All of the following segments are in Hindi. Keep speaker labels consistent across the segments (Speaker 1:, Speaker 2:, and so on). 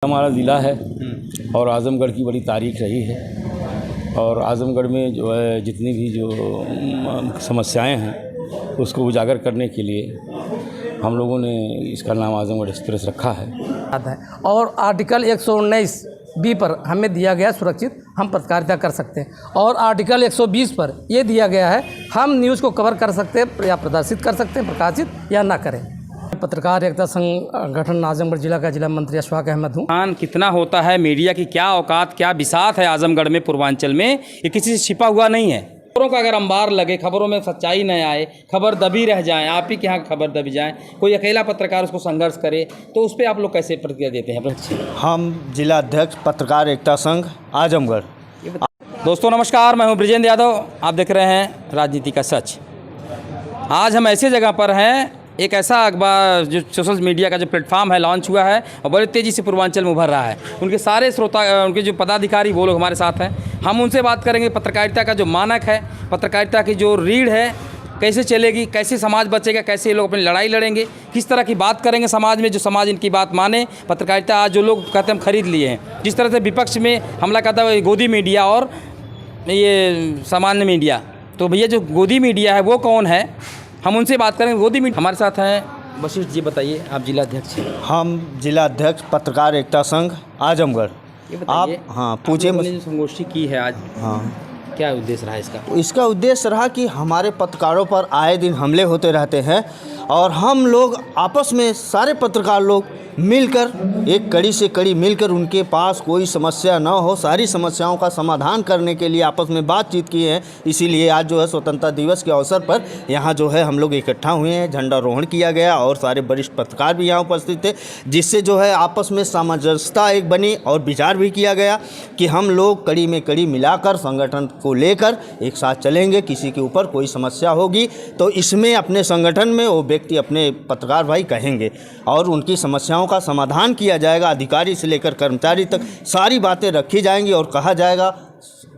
Speaker 1: हमारा ज़िला है और आज़मगढ़ की बड़ी तारीख रही है और आज़मगढ़ में जो है जितनी भी जो समस्याएं हैं उसको उजागर करने के लिए हम लोगों ने इसका नाम आज़मगढ़ एक्सप्रेस रखा है।
Speaker 2: और आर्टिकल 119 बी पर हमें दिया गया सुरक्षित हम पत्रकारिता कर सकते हैं और आर्टिकल 120 पर ये दिया गया है हम न्यूज़ को कवर कर सकते हैं या प्रदर्शित कर सकते हैं, प्रकाशित या ना करें। पत्रकार एकता संगठन आजमगढ़ जिला का जिला मंत्री अशफाक अहमद हूँ।
Speaker 3: मान कितना होता है, मीडिया की क्या औकात क्या बिसात है आजमगढ़ में, पूर्वांचल में, ये किसी से छिपा हुआ नहीं है। खबरों का अगर अंबार लगे, खबरों में सच्चाई न आए, खबर दबी रह जाए, आप ही के यहाँ खबर दबी जाए, कोई अकेला पत्रकार उसको संघर्ष करे, तो उस पर आप लोग कैसे प्रतिक्रिया देते हैं? हम
Speaker 4: जिला अध्यक्ष पत्रकार एकता संघ आजमगढ़।
Speaker 3: दोस्तों नमस्कार, मैं हूँ ब्रिजेंद्र यादव, आप देख रहे हैं राजनीति का सच। आज हम ऐसे जगह पर हैं, एक ऐसा अखबार जो सोशल मीडिया का जो प्लेटफॉर्म है लॉन्च हुआ है और बड़ी तेज़ी से पूर्वांचल में उभर रहा है। उनके सारे श्रोता, उनके जो पदाधिकारी वो लोग हमारे साथ हैं। हम उनसे बात करेंगे पत्रकारिता का जो मानक है, पत्रकारिता की जो रीढ़ है, कैसे चलेगी, कैसे समाज बचेगा, कैसे ये लोग अपनी लड़ाई लड़ेंगे, किस तरह की बात करेंगे समाज में जो समाज इनकी बात माने। पत्रकारिता आज जो लोग कहते हैं हम खरीद लिए हैं, जिस तरह से विपक्ष में हमला करता है गोदी मीडिया और ये सामान्य मीडिया, तो भैया जो गोदी मीडिया है वो कौन है, हम उनसे बात करेंगे। गोदी मीडिया हमारे साथ हैं वशिष्ठ जी, बताइए, आप जिला अध्यक्ष हैं।
Speaker 4: हम जिला अध्यक्ष पत्रकार एकता संघ आजमगढ़। आप हाँ पूछे,
Speaker 3: जो संगोष्ठी की है आज,
Speaker 4: हाँ
Speaker 3: क्या उद्देश्य रहा इसका?
Speaker 4: इसका उद्देश्य रहा कि हमारे पत्रकारों पर आए दिन हमले होते रहते हैं और हम लोग आपस में सारे पत्रकार लोग मिलकर एक कड़ी से कड़ी मिलकर उनके पास कोई समस्या न हो, सारी समस्याओं का समाधान करने के लिए आपस में बातचीत किए हैं। इसीलिए आज जो है स्वतंत्रता दिवस के अवसर पर यहाँ जो है हम लोग इकट्ठा हुए हैं, झंडारोहण किया गया और सारे वरिष्ठ पत्रकार भी यहाँ उपस्थित थे, जिससे जो है आपस में सामंजस्यता एक बनी और विचार भी किया गया कि हम लोग कड़ी में कड़ी मिलाकर संगठन को लेकर एक साथ चलेंगे। किसी के ऊपर कोई समस्या होगी तो इसमें अपने संगठन में वो व्यक्ति अपने पत्रकार भाई कहेंगे और उनकी समस्याओं का समाधान किया जाएगा। अधिकारी से लेकर कर्मचारी तक सारी बातें रखी जाएंगी और कहा जाएगा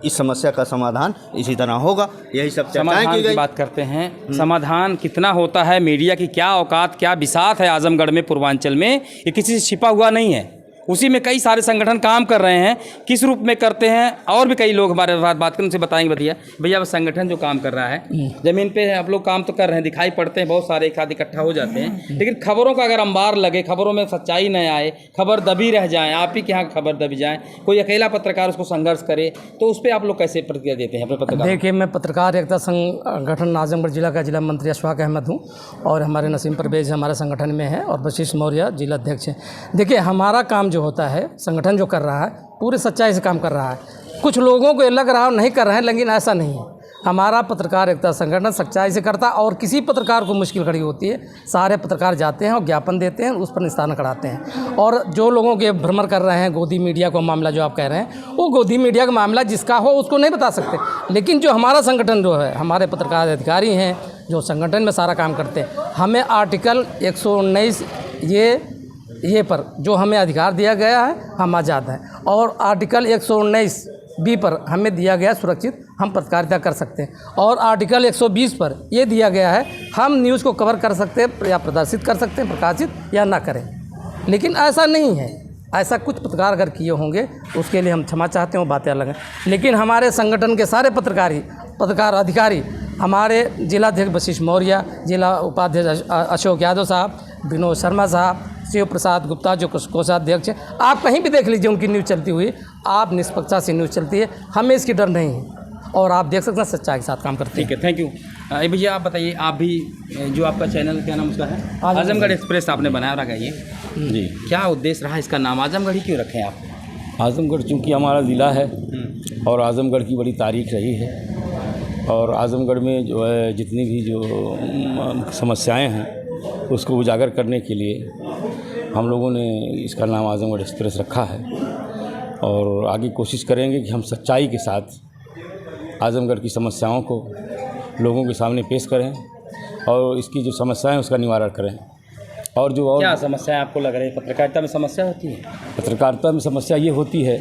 Speaker 4: इस समस्या का समाधान इसी तरह होगा। यही सब
Speaker 3: समाधान की बात करते हैं। समाधान कितना होता है, मीडिया की क्या औकात क्या बिसात है आजमगढ़ में, पूर्वांचल में, ये किसी से छिपा हुआ नहीं है। उसी में कई सारे संगठन काम कर रहे हैं, किस रूप में करते हैं और भी कई लोग हमारे साथ बात करें, उनसे बताएंगे। भैया संगठन जो काम कर रहा है ज़मीन पे आप लोग काम तो कर रहे हैं, दिखाई पड़ते हैं, बहुत सारे एक साथ इकट्ठा हो जाते हैं, लेकिन खबरों का अगर अंबार लगे, खबरों में सच्चाई न आए, खबर दबी रह जाए, आप ही के यहाँ खबर दबी जाए, कोई अकेला पत्रकार उसको संघर्ष करे, तो उस पर आप लोग कैसे प्रतिक्रिया देते हैं अपने पत्रकार?
Speaker 2: देखिए, मैं पत्रकार एकता संगठन आजमगढ़ जिला का जिला मंत्री अशफाक अहमद हूँ और हमारे नसीम परवेज हमारे संगठन में है और वशिष्ठ मौर्य जिला अध्यक्ष हैं। देखिए, हमारा काम जो होता है, संगठन जो कर रहा है पूरे सच्चाई से काम कर रहा है। कुछ लोगों को लग रहा है नहीं कर रहे हैं, लेकिन ऐसा नहीं है। हमारा पत्रकार एकता संगठन सच्चाई से करता है और किसी पत्रकार को मुश्किल खड़ी होती है, सारे पत्रकार जाते हैं और ज्ञापन देते हैं, उस पर निशाना कराते हैं। और जो लोगों के भ्रमण कर रहे हैं गोदी मीडिया को मामला जो आप कह रहे हैं, वो गोदी मीडिया का मामला जिसका हो उसको नहीं बता सकते, लेकिन जो हमारा संगठन जो है, हमारे पत्रकार अधिकारी हैं जो संगठन में सारा काम करते हैं, हमें आर्टिकल 119 ये पर जो हमें अधिकार दिया गया है, हम आज़ाद हैं और आर्टिकल 119 बी पर हमें दिया गया सुरक्षित हम पत्रकारिता कर सकते हैं और आर्टिकल 120 पर ये दिया गया है हम न्यूज़ को कवर कर सकते हैं या प्रदर्शित कर सकते हैं, प्रकाशित या ना करें। लेकिन ऐसा नहीं है, ऐसा कुछ पत्रकार अगर किए होंगे तो उसके लिए हम क्षमा चाहते हैं, वो बातें अलग हैं। लेकिन हमारे संगठन के सारे पत्रकार अधिकारी, हमारे जिलाध्यक्ष वशिष्ठ मौर्य, जिला उपाध्यक्ष अशोक यादव साहब, विनोद शर्मा साहब, शिव प्रसाद गुप्ता जो कोषाध्यक्ष हैं, आप कहीं भी देख लीजिए उनकी न्यूज़ चलती हुई, आप निष्पक्षता से न्यूज़ चलती है, हमें इसकी डर नहीं है और आप देख सकते हैं सच्चाई के साथ काम करते हैं।
Speaker 3: ठीक है, थैंक यू। भैया आप बताइए, आप भी जो आपका चैनल क्या नाम उसका है, आजमगढ़ एक्सप्रेस आपने बनाया रखा है,
Speaker 1: जी
Speaker 3: क्या उद्देश्य रहा इसका नाम आजमगढ़ ही क्यों रखें आप?
Speaker 1: आज़मगढ़ चूँकि हमारा ज़िला है और आज़मगढ़ की बड़ी तारीख रही है और आज़मगढ़ में जो है जितनी भी जो समस्याएं हैं उसको उजागर करने के लिए हम लोगों ने इसका नाम आज़मगढ़ एक्सप्रेस रखा है और आगे कोशिश करेंगे कि हम सच्चाई के साथ आज़मगढ़ की समस्याओं को लोगों के सामने पेश करें और इसकी जो समस्याएं उसका निवारण करें। और जो और
Speaker 3: क्या समस्याएं आपको लग रही है पत्रकारिता में समस्या होती है?
Speaker 1: पत्रकारिता में समस्या ये होती है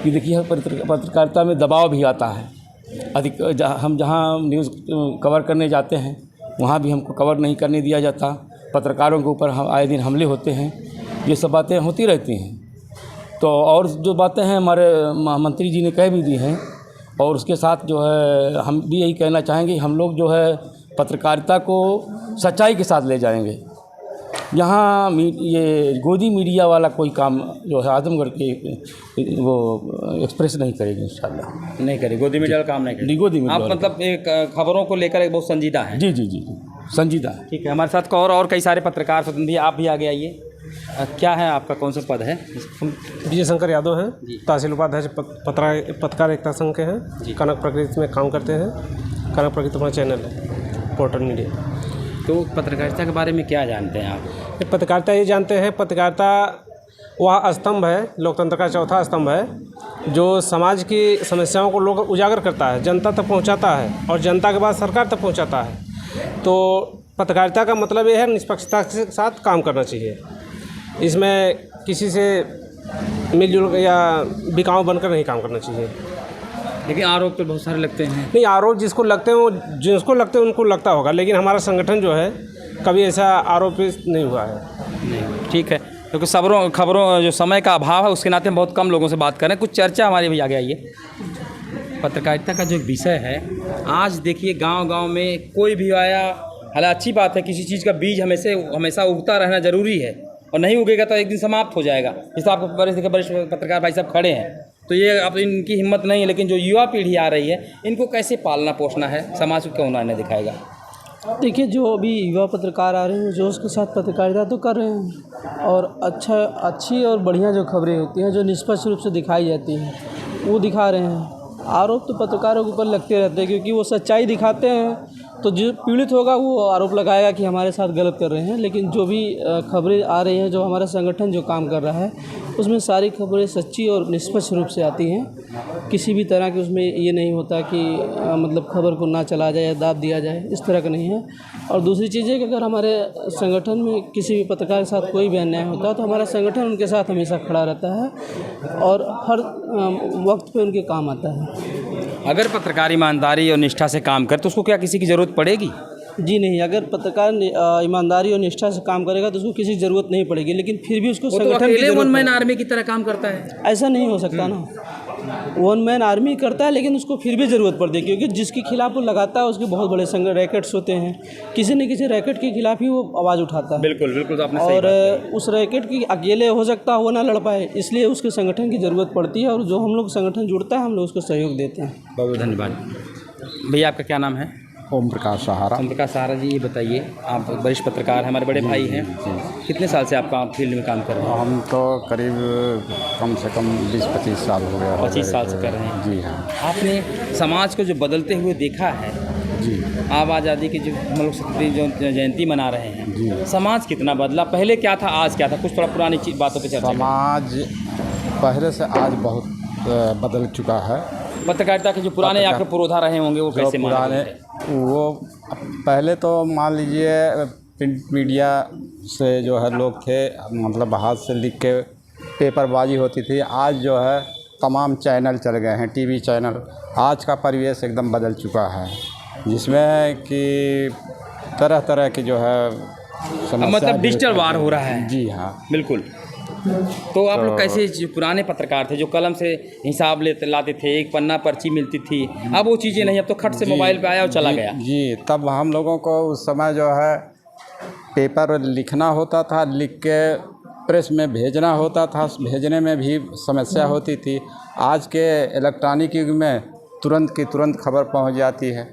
Speaker 1: कि देखिए पत्रकारिता में दबाव भी आता है अधिक। हम जहाँ न्यूज़ कवर करने जाते हैं वहाँ भी हमको कवर नहीं करने दिया जाता, पत्रकारों के ऊपर हम आए दिन हमले होते हैं, ये सब बातें होती रहती हैं। तो और जो बातें हैं हमारे मंत्री जी ने कह भी दी हैं, और उसके साथ जो है हम भी यही कहना चाहेंगे, हम लोग जो है पत्रकारिता को सच्चाई के साथ ले जाएंगे। यहाँ ये गोदी मीडिया वाला कोई काम जो है आजमगढ़ के वो एक्सप्रेस नहीं करेगी इंशाल्लाह।
Speaker 3: नहीं करे गोदी मीडिया का काम नहीं करे।
Speaker 1: गोदी मीडिया
Speaker 3: आप मतलब एक खबरों को लेकर एक बहुत संजीदा है।
Speaker 1: जी जी जी जी संजीदा है।
Speaker 3: ठीक है, हमारे साथ और कई सारे पत्रकार प्रतिनिधि, आप भी आगे आइए। क्या है आपका, कौन सा पद है?
Speaker 5: हम विजय शंकर यादव हैं, तहसील उपाध्यक्ष पत्रकार एकता संघ के हैं, कनक प्रकृति में काम करते हैं। कनक प्रकृति हमारा चैनल है, पोर्टल मीडिया।
Speaker 3: तो पत्रकारिता के बारे में क्या जानते हैं आप?
Speaker 5: पत्रकारिता ये जानते हैं, पत्रकारिता वह स्तंभ है, लोकतंत्र का चौथा स्तंभ है, जो समाज की समस्याओं को लोग उजागर करता है, जनता तक पहुंचाता है और जनता के बाद सरकार तक पहुंचाता है। तो पत्रकारिता का मतलब ये है निष्पक्षता के साथ काम करना चाहिए। इसमें किसी से मिलजुल या बिकाऊ बनकर नहीं काम करना चाहिए।
Speaker 3: लेकिन आरोप तो बहुत सारे लगते हैं।
Speaker 5: नहीं, आरोप जिसको लगते हैं वो जिसको लगते हैं उनको लगता होगा, लेकिन हमारा संगठन जो है कभी ऐसा आरोपित नहीं हुआ है।
Speaker 3: नहीं, ठीक है, क्योंकि खबरों जो समय का अभाव है उसके नाते हम बहुत कम लोगों से बात करें। कुछ चर्चा हमारे भी आगे आइए। पत्रकारिता का जो विषय है, आज देखिए गांव-गांव में कोई भी आया, हालांकि अच्छी बात है, किसी चीज़ का बीज हमेशा उगता रहना ज़रूरी है, और नहीं उगेगा तो एक दिन समाप्त हो जाएगा। जैसे आपको वरिष्ठ पत्रकार भाई साहब खड़े हैं, तो ये अब इनकी हिम्मत नहीं है, लेकिन जो युवा पीढ़ी आ रही है इनको कैसे पालना पोषना है, समाज को क्यों उन्हें दिखाएगा?
Speaker 6: देखिए, जो अभी युवा पत्रकार आ रहे हैं, जो उसके साथ पत्रकारिता तो कर रहे हैं, और अच्छी और बढ़िया जो खबरें होती हैं, जो निष्पक्ष रूप से दिखाई जाती हैं, वो दिखा रहे हैं। आरोप तो पत्रकारों के ऊपर लगते रहते हैं, क्योंकि वो सच्चाई दिखाते हैं, तो जो पीड़ित होगा वो आरोप लगाएगा कि हमारे साथ गलत कर रहे हैं। लेकिन जो भी खबरें आ रही हैं, जो हमारा संगठन जो काम कर रहा है, उसमें सारी खबरें सच्ची और निष्पक्ष रूप से आती हैं। किसी भी तरह की उसमें ये नहीं होता कि मतलब खबर को ना चला जाए या दाब दिया जाए, इस तरह का नहीं है। और दूसरी चीज़ है कि अगर हमारे संगठन में किसी भी पत्रकार के साथ कोई भी अन्याय होता है, तो हमारा संगठन उनके साथ हमेशा खड़ा रहता है और हर वक्त पे उनके काम आता है।
Speaker 3: अगर पत्रकार ईमानदारी और निष्ठा से काम करे तो उसको क्या किसी की ज़रूरत पड़ेगी?
Speaker 6: जी नहीं, अगर पत्रकार ईमानदारी और निष्ठा से काम करेगा तो उसको किसी की ज़रूरत नहीं पड़ेगी, लेकिन फिर भी उसको संगठन की
Speaker 3: वन मैन आर्मी की तरह काम करता है।
Speaker 6: ऐसा नहीं हो सकता ना। वन मैन आर्मी करता है, लेकिन उसको फिर भी ज़रूरत पड़ती है, क्योंकि जिसके खिलाफ वो लगाता है उसके बहुत बड़े रैकेट्स होते हैं। किसी न किसी रैकेट के खिलाफ ही वो आवाज़ उठाता है।
Speaker 3: बिल्कुल बिल्कुल, आपने सही
Speaker 6: और उस रैकेट की अकेले हो सकता है वो ना लड़ पाए, इसलिए उसके संगठन की ज़रूरत पड़ती है, और जो हम लोग संगठन जुड़ता है हम लोग उसको सहयोग देते हैं।
Speaker 3: बहुत बहुत धन्यवाद। भैया, आपका क्या नाम है?
Speaker 7: ओम प्रकाश सहारा।
Speaker 3: ओम प्रकाश सहारा जी, ये बताइए, आप वरिष्ठ पत्रकार हैं, हमारे बड़े भाई हैं, कितने साल से आप फील्ड में काम कर रहे हैं?
Speaker 7: हम तो करीब कम से कम 20-25 साल हो गया।
Speaker 3: 25 साल से कर रहे हैं।
Speaker 7: जी हाँ।
Speaker 3: आपने समाज को जो बदलते हुए देखा है,
Speaker 7: जी,
Speaker 3: आप आज़ादी की जो हम लोग जो जयंती मना रहे हैं,
Speaker 7: जी,
Speaker 3: समाज कितना बदला, पहले क्या था आज क्या था, कुछ थोड़ा पुरानी बातों पर चर्चा करें।
Speaker 7: समाज पहले से आज बहुत बदल चुका है।
Speaker 3: पत्रकारिता के जो पुराने आपके पुरोधा रहे होंगे वो कैसे
Speaker 7: पुराने वो पहले तो मान लीजिए प्रिंट मीडिया से जो है लोग थे, मतलब हाथ से लिख के पेपरबाजी होती थी। आज जो है तमाम चैनल चल गए हैं, टीवी चैनल। आज का परिवेश एकदम बदल चुका है, जिसमें कि तरह तरह की जो है
Speaker 3: मतलब डिजिटल वार हो रहा है।
Speaker 7: जी हाँ,
Speaker 3: बिल्कुल। तो आप लोग कैसे, जो पुराने पत्रकार थे जो कलम से हिसाब लाते थे, एक पन्ना पर्ची मिलती थी, अब वो चीज़ें नहीं, अब तो खट से मोबाइल पे आया और चला गया।
Speaker 7: जी, तब हम लोगों को उस समय जो है पेपर लिखना होता था, लिख के प्रेस में भेजना होता था, भेजने में भी समस्या होती थी। आज के इलेक्ट्रॉनिक युग में तुरंत की तुरंत खबर पहुंच जाती है।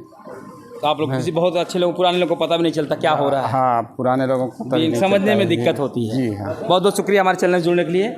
Speaker 3: तो आप लोग किसी बहुत अच्छे लोग, पुराने लोगों को पता भी नहीं चलता क्या हो रहा है।
Speaker 7: हाँ, पुराने लोगों को
Speaker 3: समझने में दिक्कत होती है।
Speaker 7: जी हाँ।
Speaker 3: बहुत बहुत शुक्रिया हमारे चैनल से जुड़ने के लिए।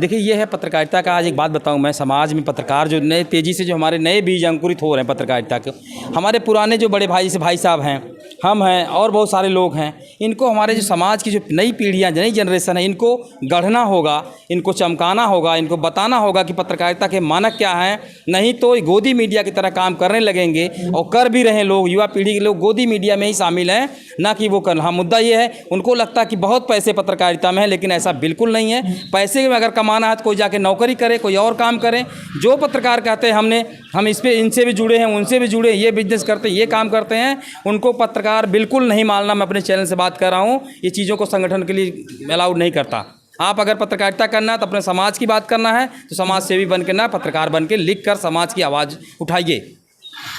Speaker 3: देखिए, ये है पत्रकारिता का। आज एक बात बताऊं मैं, समाज में पत्रकार जो नए तेज़ी से जो हमारे नए बीज अंकुरित हो रहे हैं पत्रकारिता के, हमारे पुराने जो बड़े भाई से भाई साहब हैं, हम हैं और बहुत सारे लोग हैं, इनको हमारे जो समाज की जो नई पीढ़ियाँ, नई जनरेशन है, इनको गढ़ना होगा, इनको चमकाना होगा, इनको बताना होगा कि पत्रकारिता के मानक क्या हैं। नहीं तो गोदी मीडिया की तरह काम करने लगेंगे, और कर भी रहे लोग, युवा पीढ़ी के लोग गोदी मीडिया में ही शामिल हैं, ना कि वो कर। हाँ, मुद्दा ये है, उनको लगता है कि बहुत पैसे पत्रकारिता में है, लेकिन ऐसा बिल्कुल नहीं है। पैसे में अगर कमाना है तो कोई जाके नौकरी करे, कोई और काम करे। जो पत्रकार कहते हैं हम इस पे इनसे भी जुड़े हैं, उनसे भी जुड़े, ये बिजनेस करते हैं, ये काम करते हैं, उनको पत्रकार बिल्कुल नहीं मानना। मैं अपने चैनल से बात कर रहा हूँ, ये चीज़ों को संगठन के लिए अलाउड नहीं करता। आप अगर पत्रकारिता करना है तो अपने समाज की बात करना है तो समाज सेवी बन के ना, पत्रकार बन के लिख कर समाज की आवाज़ उठाइए।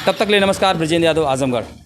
Speaker 3: तब तक ले नमस्कार। ब्रिजेंद्र यादव, आजमगढ़।